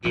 Hi,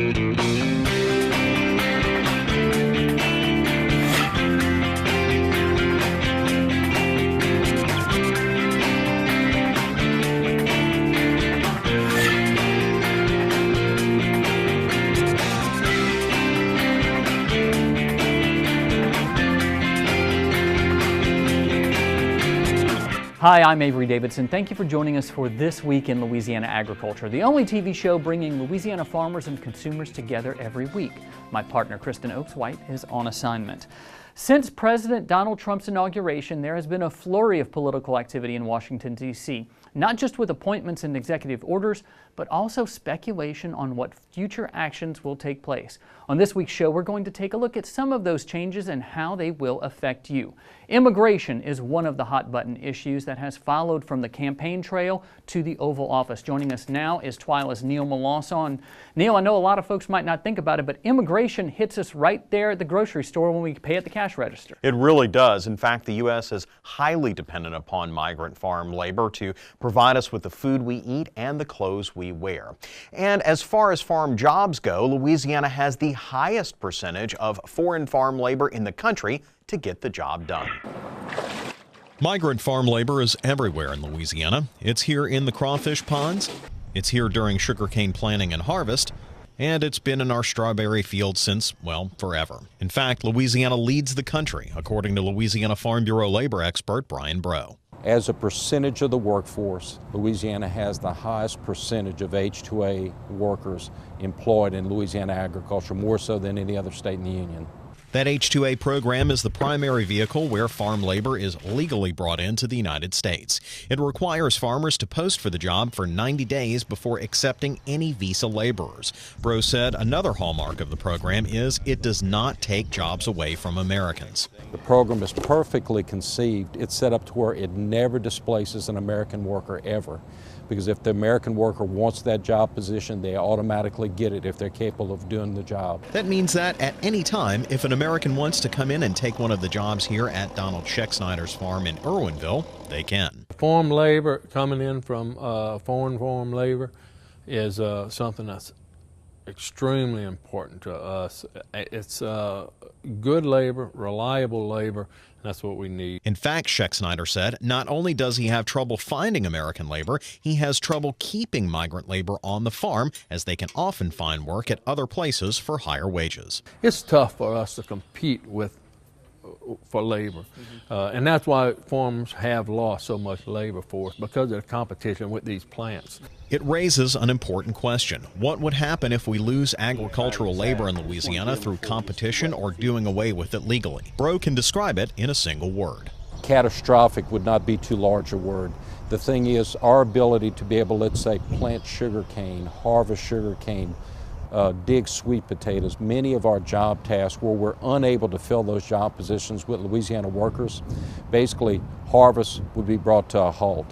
I'm Avery Davidson. Thank you for joining us for This Week in Louisiana Agriculture, the only TV show bringing Louisiana farmers and consumers together every week. My partner, Kristen Oakes-White, is on assignment. Since President Donald Trump's inauguration, there has been a flurry of political activity in Washington, D.C., not just with appointments and executive orders, but also speculation on what future actions will take place. On this week's show, we're going to take a look at some of those changes and how they will affect you. Immigration is one of the hot-button issues that has followed from the campaign trail to the Oval Office. Joining us now is TWILA's Neil Melanson. Neil, I know a lot of folks might not think about it, but immigration hits us right there at the grocery store when we pay at the cash register. It really does. In fact, the U.S. is highly dependent upon migrant farm labor to provide us with the food we eat and the clothes we wear. And as far as farm jobs go, Louisiana has the highest percentage of foreign farm labor in the country to get the job done. Migrant farm labor is everywhere in Louisiana. It's here in the crawfish ponds, it's here during sugarcane planting and harvest, and it's been in our strawberry fields since, well, forever. In fact, Louisiana leads the country, according to Louisiana Farm Bureau labor expert Brian Breaux. As a percentage of the workforce, Louisiana has the highest percentage of H-2A workers employed in Louisiana agriculture, more so than any other state in the Union. That H-2A program is the primary vehicle where farm labor is legally brought into the United States. It requires farmers to post for the job for 90 days before accepting any visa laborers. Breaux said another hallmark of the program is it does not take jobs away from Americans. The program is perfectly conceived. It's set up to where it never displaces an American worker ever. Because if the American worker wants that job position, they automatically get it if they're capable of doing the job. That means that at any time, if an American wants to come in and take one of the jobs here at Donald Schecksnyder's farm in Irwinville, they can. Farm labor, coming in from foreign farm labor, is something that's extremely important to us. It's good labor, reliable labor. That's what we need. In fact, Schecksnyder said, not only does he have trouble finding American labor, he has trouble keeping migrant labor on the farm, as they can often find work at other places for higher wages. It's tough for us to compete for labor, and that's why farmers have lost so much labor force, because of the competition with these plants. It raises an important question. What would happen if we lose agricultural labor in Louisiana through competition or doing away with it legally? Breaux can describe it in a single word. Catastrophic would not be too large a word. The thing is, our ability to be able, let's say, plant sugarcane, harvest sugarcane, dig sweet potatoes, many of our job tasks where we're unable to fill those job positions with Louisiana workers, basically harvest would be brought to a halt.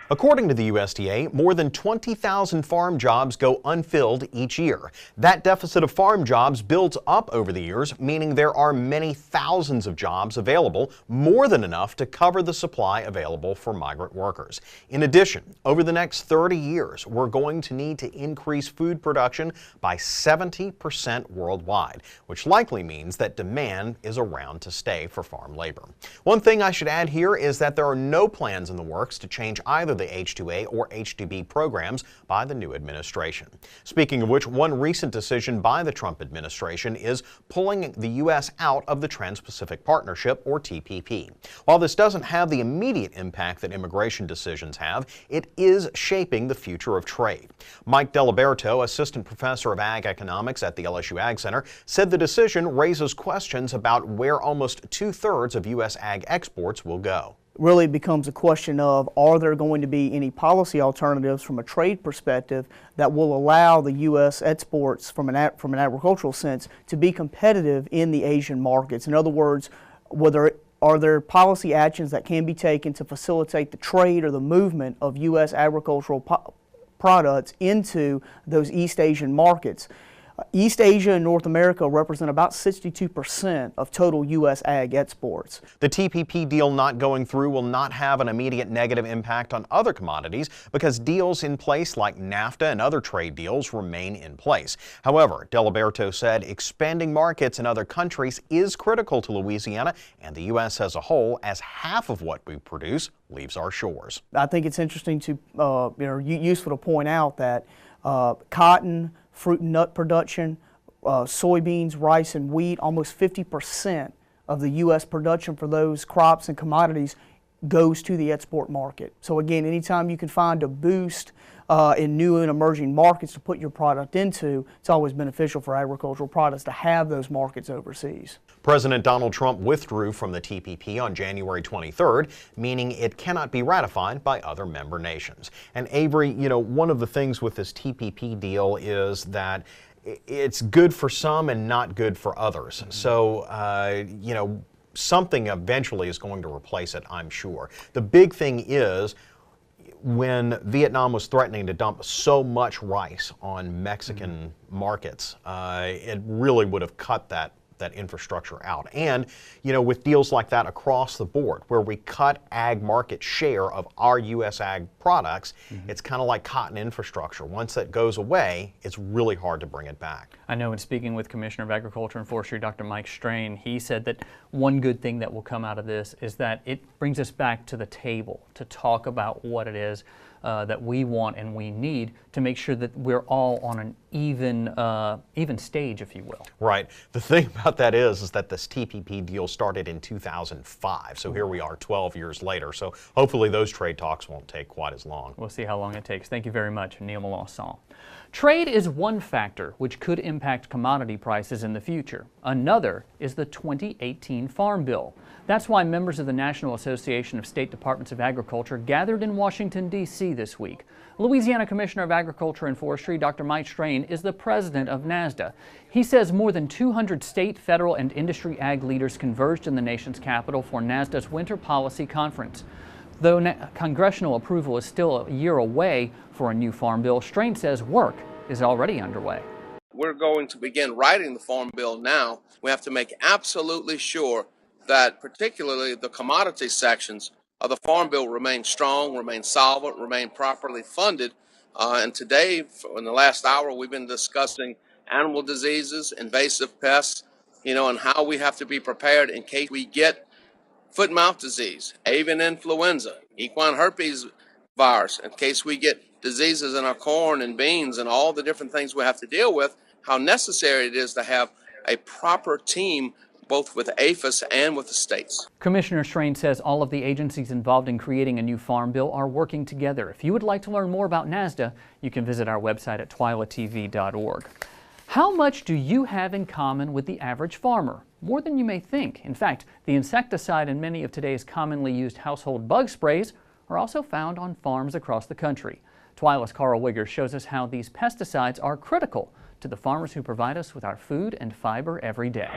According to the USDA, more than 20,000 farm jobs go unfilled each year. That deficit of farm jobs builds up over the years, meaning there are many thousands of jobs available, more than enough to cover the supply available for migrant workers. In addition, over the next 30 years, we're going to need to increase food production by 70% worldwide, which likely means that demand is around to stay for farm labor. One thing I should add here is that there are no plans in the works to change either the H-2A or H-2B programs by the new administration. Speaking of which, one recent decision by the Trump administration is pulling the U.S. out of the Trans-Pacific Partnership, or TPP. While this doesn't have the immediate impact that immigration decisions have, it is shaping the future of trade. Mike Deliberto, assistant professor of ag economics at the LSU Ag Center, said the decision raises questions about where almost 2/3 of U.S. ag exports will go. Really becomes a question of, are there going to be any policy alternatives from a trade perspective that will allow the U.S. exports from an agricultural sense to be competitive in the Asian markets? In other words, are there policy actions that can be taken to facilitate the trade or the movement of U.S. agricultural products into those East Asian markets? East Asia and North America represent about 62% of total U.S. ag exports. The TPP deal not going through will not have an immediate negative impact on other commodities because deals in place like NAFTA and other trade deals remain in place. However, Diliberto said expanding markets in other countries is critical to Louisiana and the U.S. as a whole, as half of what we produce leaves our shores. I think it's interesting to, useful to point out that cotton, fruit and nut production, soybeans, rice, and wheat, almost 50% of the U.S. production for those crops and commodities goes to the export market. So again, anytime you can find a boost in new and emerging markets to put your product into, it's always beneficial for agricultural products to have those markets overseas. President Donald Trump withdrew from the TPP on January 23rd, meaning it cannot be ratified by other member nations. And Avery, one of the things with this TPP deal is that it's good for some and not good for others. So, something eventually is going to replace it, I'm sure. The big thing is, when Vietnam was threatening to dump so much rice on Mexican markets, it really would have cut that infrastructure out. And, with deals like that across the board, where we cut ag market share of our U.S. ag products, it's kind of like cotton infrastructure. Once that goes away, it's really hard to bring it back. I know in speaking with Commissioner of Agriculture and Forestry, Dr. Mike Strain, he said that one good thing that will come out of this is that it brings us back to the table to talk about what it is that we want and we need to make sure that we're all on an even stage, if you will. Right. The thing about that is that this TPP deal started in 2005, so here we are 12 years later. So hopefully those trade talks won't take quite as long. We'll see how long it takes. Thank you very much, Neil Melanson. Trade is one factor which could impact commodity prices in the future. Another is the 2018 Farm Bill. That's why members of the National Association of State Departments of Agriculture gathered in Washington, D.C. this week. Louisiana Commissioner of Agriculture and Forestry, Dr. Mike Strain, is the president of NASDA. He says more than 200 state, federal, and industry ag leaders converged in the nation's capital for NASDA's Winter Policy Conference. Though congressional approval is still a year away for a new farm bill, Strain says work is already underway. We're going to begin writing the farm bill now. We have to make absolutely sure that particularly the commodity sections of the farm bill remain strong, remain solvent, remain properly funded. And today, in the last hour, we've been discussing animal diseases, invasive pests, and how we have to be prepared in case we get foot and mouth disease, avian influenza, equine herpes virus, in case we get diseases in our corn and beans and all the different things we have to deal with, how necessary it is to have a proper team both with APHIS and with the states. Commissioner Strain says all of the agencies involved in creating a new farm bill are working together. If you would like to learn more about NASDA, you can visit our website at twilatv.org. How much do you have in common with the average farmer? More than you may think. In fact, the insecticide in many of today's commonly used household bug sprays are also found on farms across the country. TWILA's Carl Wigger shows us how these pesticides are critical to the farmers who provide us with our food and fiber every day.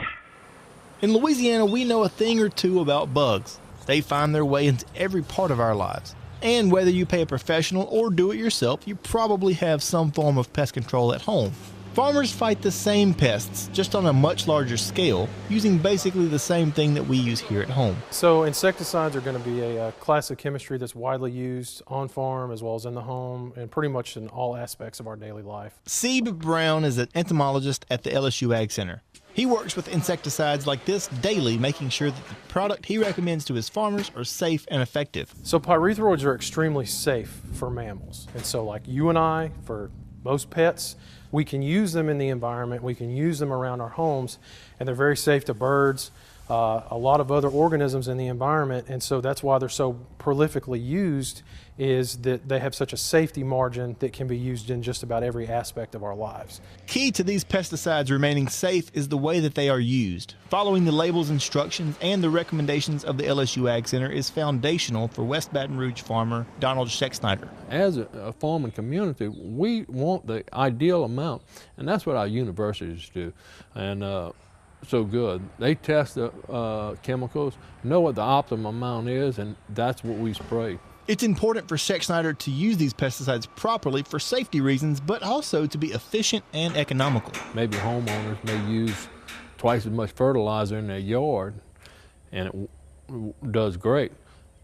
In Louisiana, we know a thing or two about bugs. They find their way into every part of our lives. And whether you pay a professional or do it yourself, you probably have some form of pest control at home. Farmers fight the same pests, just on a much larger scale, using basically the same thing that we use here at home. So insecticides are going to be a class of chemistry that's widely used on farm as well as in the home and pretty much in all aspects of our daily life. Sebe Brown is an entomologist at the LSU Ag Center. He works with insecticides like this daily, making sure that the product he recommends to his farmers are safe and effective. So pyrethroids are extremely safe for mammals. And so like you and I, for most pets, we can use them in the environment, we can use them around our homes, and they're very safe to birds, a lot of other organisms in the environment, and so that's why they're so prolifically used, is that they have such a safety margin that can be used in just about every aspect of our lives. Key to these pesticides remaining safe is the way that they are used. Following the label's instructions and the recommendations of the LSU Ag Center is foundational for West Baton Rouge farmer Donald Schecksnyder. As a farming community, we want the ideal amount, and that's what our universities do. And so good. They test the chemicals, know what the optimum amount is, and that's what we spray. It's important for Sec Snyder to use these pesticides properly for safety reasons, but also to be efficient and economical. Maybe homeowners may use twice as much fertilizer in their yard, and it does great.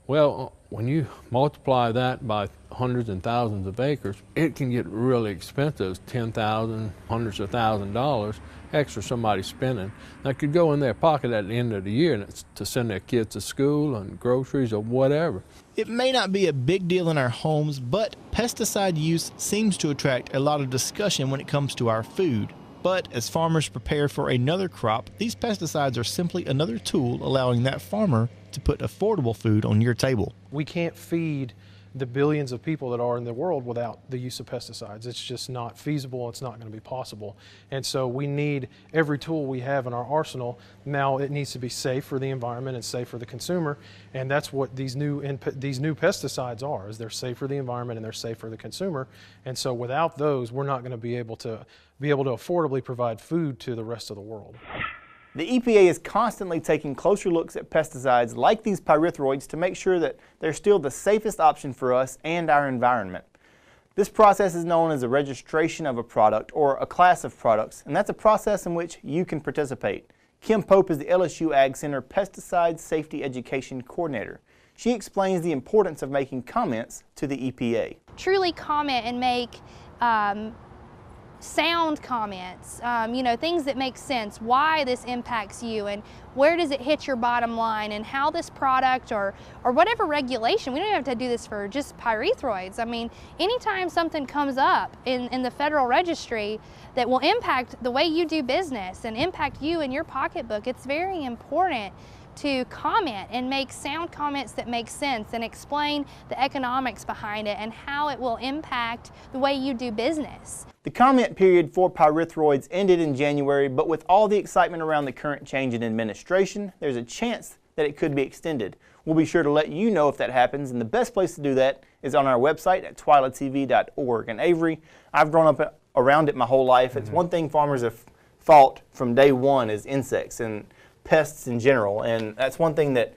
Well, when you multiply that by hundreds and thousands of acres, it can get really expensive, $10,000, hundreds of thousands of dollars extra somebody's spending. That could go in their pocket at the end of the year, and it's to send their kids to school and groceries or whatever. It may not be a big deal in our homes, but pesticide use seems to attract a lot of discussion when it comes to our food. But as farmers prepare for another crop, these pesticides are simply another tool allowing that farmer to put affordable food on your table. We can't feed the billions of people that are in the world without the use of pesticides. It's just not feasible. It's not going to be possible. And so we need every tool we have in our arsenal. Now it needs to be safe for the environment and safe for the consumer. And that's what these new pesticides are, is they're safe for the environment and they're safe for the consumer. And so without those, we're not going to be able to affordably provide food to the rest of the world. The EPA is constantly taking closer looks at pesticides like these pyrethroids to make sure that they're still the safest option for us and our environment. This process is known as a registration of a product or a class of products, and that's a process in which you can participate. Kim Pope is the LSU Ag Center Pesticide Safety Education Coordinator. She explains the importance of making comments to the EPA. Truly comment and make sound comments, you know, things that make sense, why this impacts you and where does it hit your bottom line, and how this product or whatever regulation, we don't have to do this for just pyrethroids. I mean, anytime something comes up in the Federal Registry that will impact the way you do business and impact you and your pocketbook, it's very important to comment and make sound comments that make sense and explain the economics behind it and how it will impact the way you do business. The comment period for pyrethroids ended in January, but with all the excitement around the current change in administration, there's a chance that it could be extended. We'll be sure to let you know if that happens, and the best place to do that is on our website at twilatv.org. And Avery, I've grown up around it my whole life. It's one thing farmers have fought from day one is insects and pests in general, and that's one thing that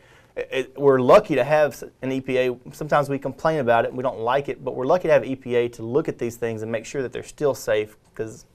we're lucky to have an EPA. Sometimes we complain about it and we don't like it, but we're lucky to have EPA to look at these things and make sure that they're still safe, because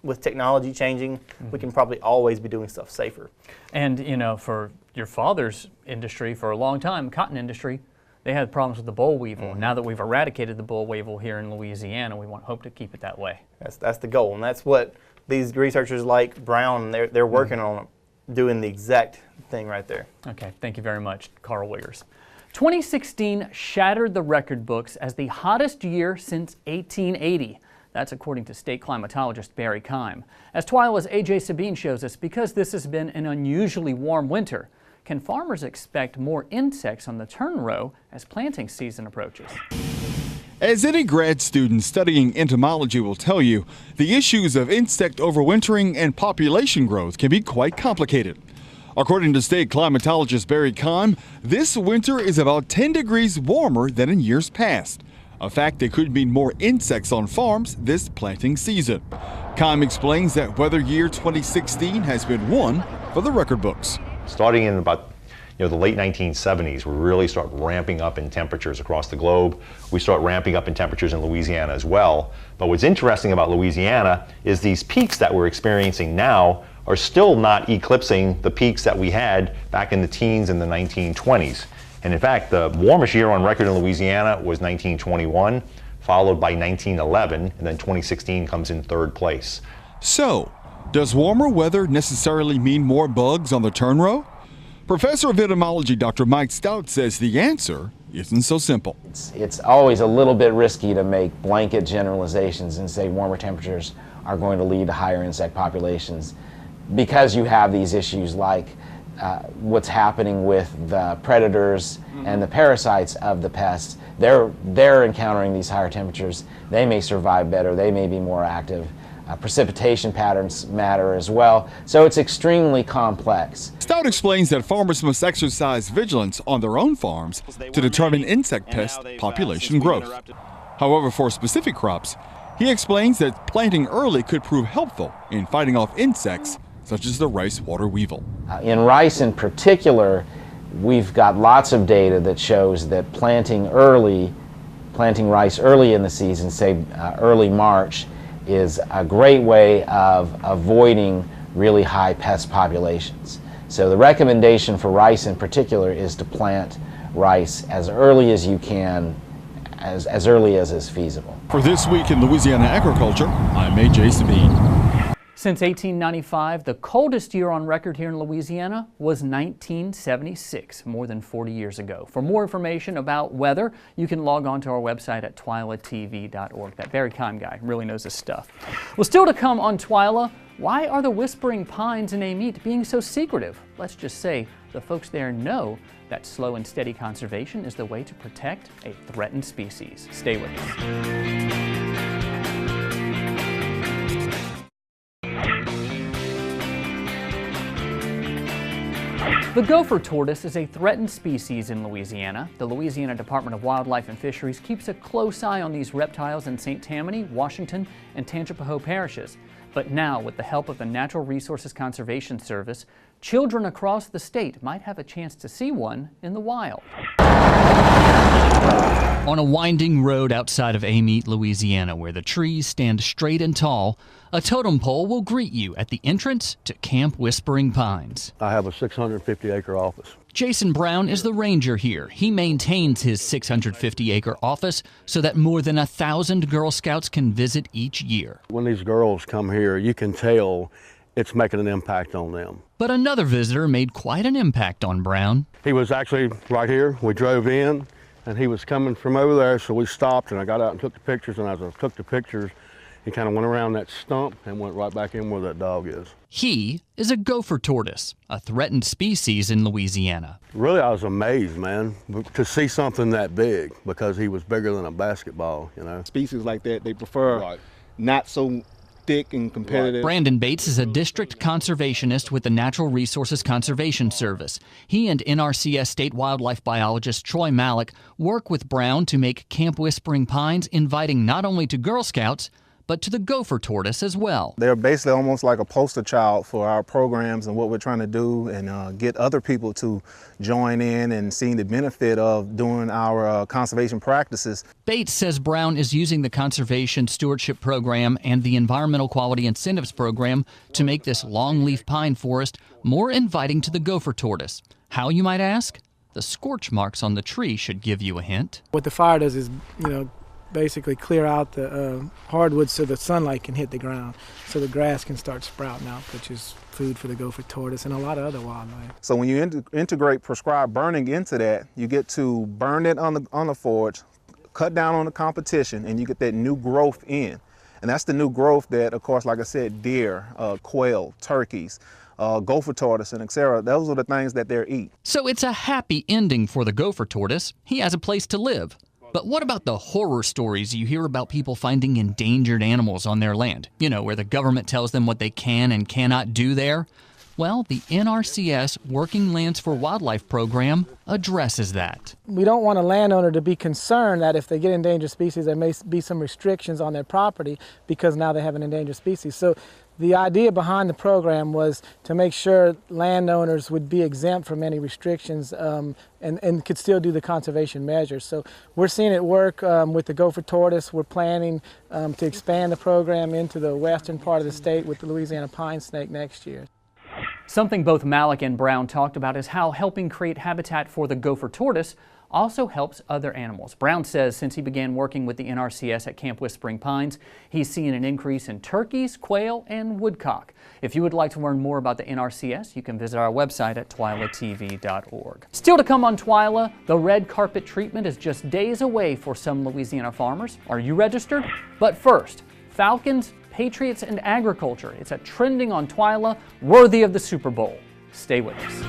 with technology changing, we can probably always be doing stuff safer. And you know, for your father's industry, for a long time, cotton industry, they had problems with the boll weevil. Now that we've eradicated the boll weevil here in Louisiana, we hope to keep it that way. That's the goal, and that's what these researchers like Brown, they're working on doing the exact thing right there. Okay, thank you very much, Carl Wiggers. 2016 shattered the record books as the hottest year since 1880. That's according to state climatologist Barry Keim. As TWILA's AJ Sabine shows us, because this has been an unusually warm winter, can farmers expect more insects on the turn row as planting season approaches? As any grad student studying entomology will tell you, the issues of insect overwintering and population growth can be quite complicated. According to state climatologist Barry Keim, this winter is about 10 degrees warmer than in years past, a fact that could mean more insects on farms this planting season. Keim explains that weather year 2016 has been one for the record books. Starting in about the late 1970s, we really start ramping up in temperatures across the globe. We start ramping up in temperatures in Louisiana as well. But what's interesting about Louisiana is these peaks that we're experiencing now are still not eclipsing the peaks that we had back in the teens in the 1920s. And in fact, the warmest year on record in Louisiana was 1921, followed by 1911, and then 2016 comes in third place. So, does warmer weather necessarily mean more bugs on the turn row? Professor of entomology Dr. Mike Stout says the answer isn't so simple. It's always a little bit risky to make blanket generalizations and say warmer temperatures are going to lead to higher insect populations, because you have these issues like what's happening with the predators and the parasites of the pests. They're encountering these higher temperatures. They may survive better, they may be more active. Precipitation patterns matter as well, so it's extremely complex. Stout explains that farmers must exercise vigilance on their own farms to determine insect pest population growth. However, for specific crops, he explains that planting early could prove helpful in fighting off insects such as the rice water weevil. In rice in particular, we've got lots of data that shows that planting rice early in the season, say early March, is a great way of avoiding really high pest populations. So the recommendation for rice in particular is to plant rice as early as you can, as early as is feasible. For This Week in Louisiana Agriculture, I'm A.J. Sabine. Since 1895, the coldest year on record here in Louisiana was 1976, more than 40 years ago. For more information about weather, you can log on to our website at twilatv.org. That very kind guy really knows his stuff. Well, still to come on TWILA, why are the whispering pines in Amite being so secretive? Let's just say the folks there know that slow and steady conservation is the way to protect a threatened species. Stay with us. The gopher tortoise is a threatened species in Louisiana. The Louisiana Department of Wildlife and Fisheries keeps a close eye on these reptiles in St. Tammany, Washington, and Tangipahoa parishes. But now, with the help of the Natural Resources Conservation Service, children across the state might have a chance to see one in the wild. On a winding road outside of Amite, Louisiana, where the trees stand straight and tall, a totem pole will greet you at the entrance to Camp Whispering Pines. I have a 650-acre office. Jason Brown is the ranger here. He maintains his 650-acre office so that more than 1,000 Girl Scouts can visit each year. When these girls come here, you can tell it's making an impact on them. But another visitor made quite an impact on Brown. He was actually right here. We drove in, and he was coming from over there, so we stopped, and I got out and took the pictures, and as I took the pictures, he kind of went around that stump and went right back in where that dog is. He is a gopher tortoise, a threatened species in Louisiana. Really, I was amazed, man, to see something that big, because he was bigger than a basketball, you know. Species like that, they prefer not so thick and competitive. Brandon Bates is a district conservationist with the Natural Resources Conservation Service. He and NRCS state wildlife biologist Troy Malik work with Brown to make Camp Whispering Pines inviting not only to Girl Scouts, but to the gopher tortoise as well. They're basically almost like a poster child for our programs and what we're trying to do, and get other people to join in and seeing the benefit of doing our conservation practices. Bates says Brown is using the Conservation Stewardship Program and the Environmental Quality Incentives Program to make this longleaf pine forest more inviting to the gopher tortoise. How, you might ask? The scorch marks on the tree should give you a hint. What the fire does is, basically clear out the hardwood so the sunlight can hit the ground, so the grass can start sprouting out, which is food for the gopher tortoise and a lot of other wildlife. So when you integrate prescribed burning into that, you get to burn it on the forage, cut down on the competition, and you get that new growth in. And that's the new growth that, of course, like I said, deer, quail, turkeys, gopher tortoise, and etc. Those are the things that they eat. So it's a happy ending for the gopher tortoise. He has a place to live. But what about the horror stories you hear about people finding endangered animals on their land? Where the government tells them what they can and cannot do there? Well, the NRCS Working Lands for Wildlife program addresses that. We don't want a landowner to be concerned that if they get endangered species, there may be some restrictions on their property because now they have an endangered species. So the idea behind the program was to make sure landowners would be exempt from any restrictions and could still do the conservation measures. So we're seeing it work with the gopher tortoise. We're planning to expand the program into the western part of the state with the Louisiana pine snake next year. Something both Malik and Brown talked about is how helping create habitat for the gopher tortoise also helps other animals. Brown says since he began working with the NRCS at Camp Whispering Pines, he's seen an increase in turkeys, quail, and woodcock. If you would like to learn more about the NRCS, you can visit our website at twilatv.org. Still to come on TWILA, the red carpet treatment is just days away for some Louisiana farmers. Are you registered? But first, Falcons, Patriots, and Agriculture. It's a trending on TWILA, worthy of the Super Bowl. Stay with us.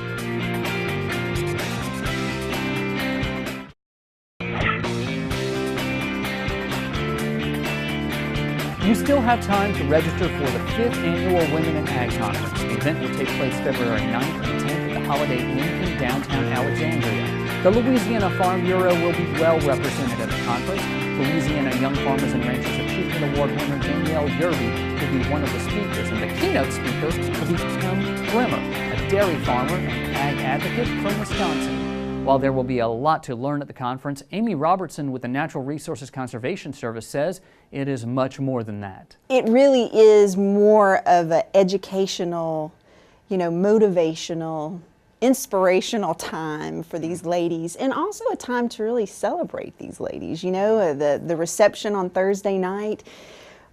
You still have time to register for the 5th Annual Women in Ag Conference. The event will take place February 9th and 10th at the Holiday Inn in downtown Alexandria. The Louisiana Farm Bureau will be well represented at the conference. Louisiana Young Farmers and Ranchers Achievement Award winner Danielle Yerby will be one of the speakers, and the keynote speaker will be Tim Grimmer, a dairy farmer and ag advocate from Wisconsin. While there will be a lot to learn at the conference, Amy Robertson with the Natural Resources Conservation Service says it is much more than that. It really is more of an educational, motivational, inspirational time for these ladies, and also a time to really celebrate these ladies. The reception on Thursday night,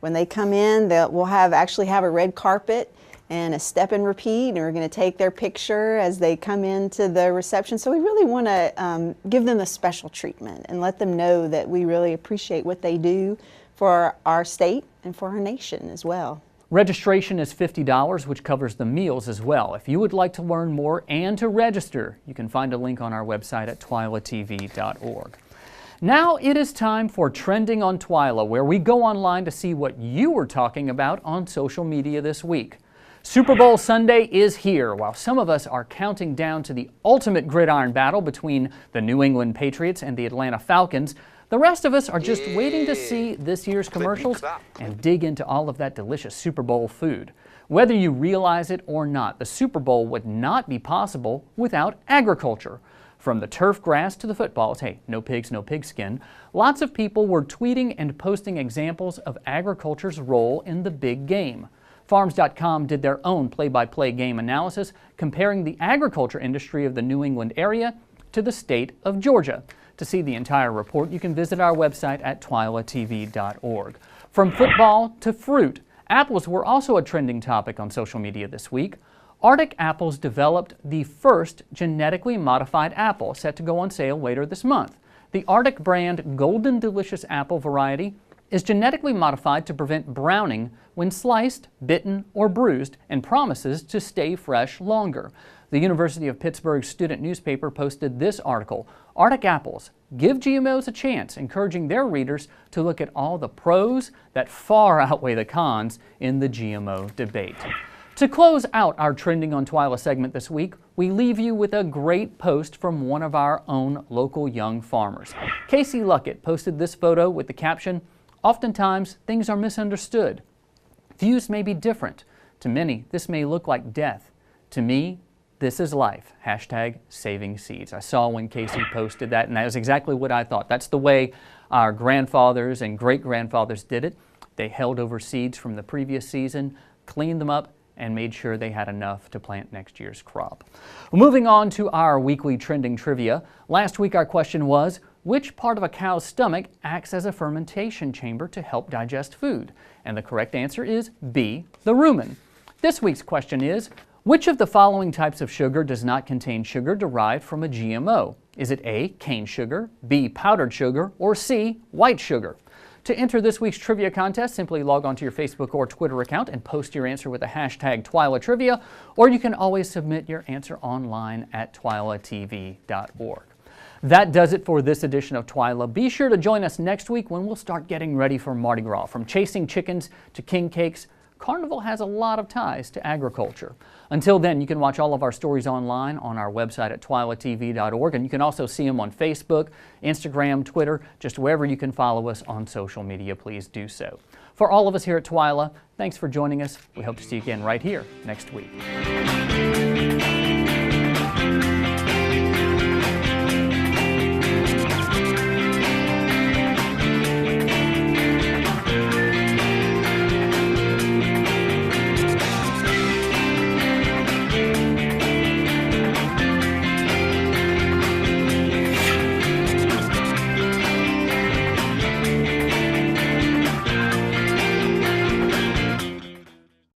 when they come in, we'll actually have a red carpet and a step and repeat, and we're going to take their picture as they come into the reception. So we really want to give them a special treatment and let them know that we really appreciate what they do for our state and for our nation as well. Registration is $50, which covers the meals as well. If you would like to learn more and to register, you can find a link on our website at twilatv.org. Now it is time for Trending on TWILA, where we go online to see what you were talking about on social media this week. Super Bowl Sunday is here. While some of us are counting down to the ultimate gridiron battle between the New England Patriots and the Atlanta Falcons, the rest of us are just waiting to see this year's commercials and dig into all of that delicious Super Bowl food. Whether you realize it or not, the Super Bowl would not be possible without agriculture. From the turf grass to the footballs, hey, no pigs, no pigskin, lots of people were tweeting and posting examples of agriculture's role in the big game. Farms.com did their own play-by-play game analysis, comparing the agriculture industry of the New England area to the state of Georgia. To see the entire report, you can visit our website at twilatv.org. From football to fruit, apples were also a trending topic on social media this week. Arctic Apples developed the first genetically modified apple, set to go on sale later this month. The Arctic brand Golden Delicious apple variety is genetically modified to prevent browning when sliced, bitten, or bruised, and promises to stay fresh longer. The University of Pittsburgh student newspaper posted this article, Arctic Apples Give GMOs a Chance, encouraging their readers to look at all the pros that far outweigh the cons in the GMO debate. To close out our Trending on TWILA segment this week, we leave you with a great post from one of our own local young farmers. Casey Luckett posted this photo with the caption, "Oftentimes, things are misunderstood. Views may be different. To many, this may look like death. To me, this is life. #saving seeds." I saw when Casey posted that, and that was exactly what I thought. That's the way our grandfathers and great-grandfathers did it. They held over seeds from the previous season, cleaned them up, and made sure they had enough to plant next year's crop. Well, moving on to our weekly trending trivia. Last week our question was, which part of a cow's stomach acts as a fermentation chamber to help digest food? And the correct answer is B, the rumen. This week's question is, which of the following types of sugar does not contain sugar derived from a GMO? Is it A, cane sugar, B, powdered sugar, or C, white sugar? To enter this week's trivia contest, simply log onto your Facebook or Twitter account and post your answer with the hashtag TWILATrivia, or you can always submit your answer online at twilatv.org. That does it for this edition of TWILA. Be sure to join us next week when we'll start getting ready for Mardi Gras. From chasing chickens to king cakes, Carnival has a lot of ties to agriculture. Until then, you can watch all of our stories online on our website at twilatv.org, and you can also see them on Facebook, Instagram, Twitter, just wherever you can follow us on social media, please do so. For all of us here at TWILA, thanks for joining us. We hope to see you again right here next week.